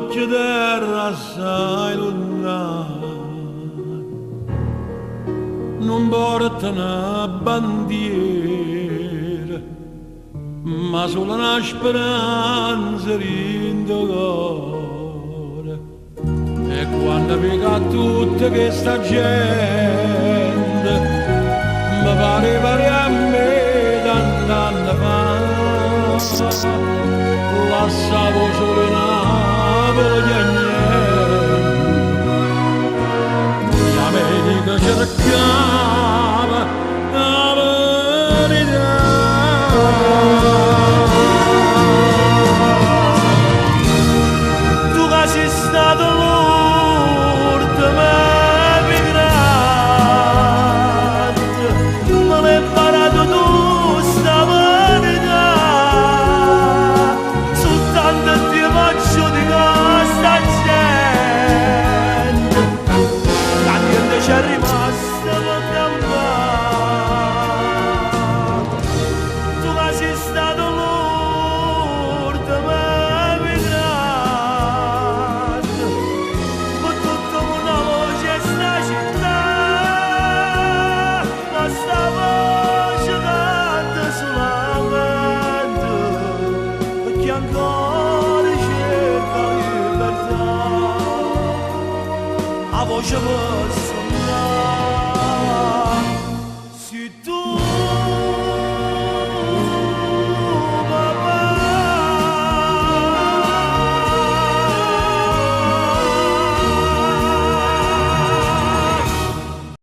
che terra assai lontana non porta una bandiera, ma solo una speranza in tuo cuore. E quando piega tutta questa gente, mi pare a me tant'anni fa, lasciavo solo in Napoli a niente. L'America cercava la verità. Tu che sei stato l'ultimo emigrante, me l'hai imparato tu sta verità, soltanto ti faccio di questa gente, la gente c'è rimasta per campare. Tu che sei stato l'ultimo emigrante, con tutta una voce sta città, ma sta voce canta solamente perché ancora cerca libertà. A voce vostra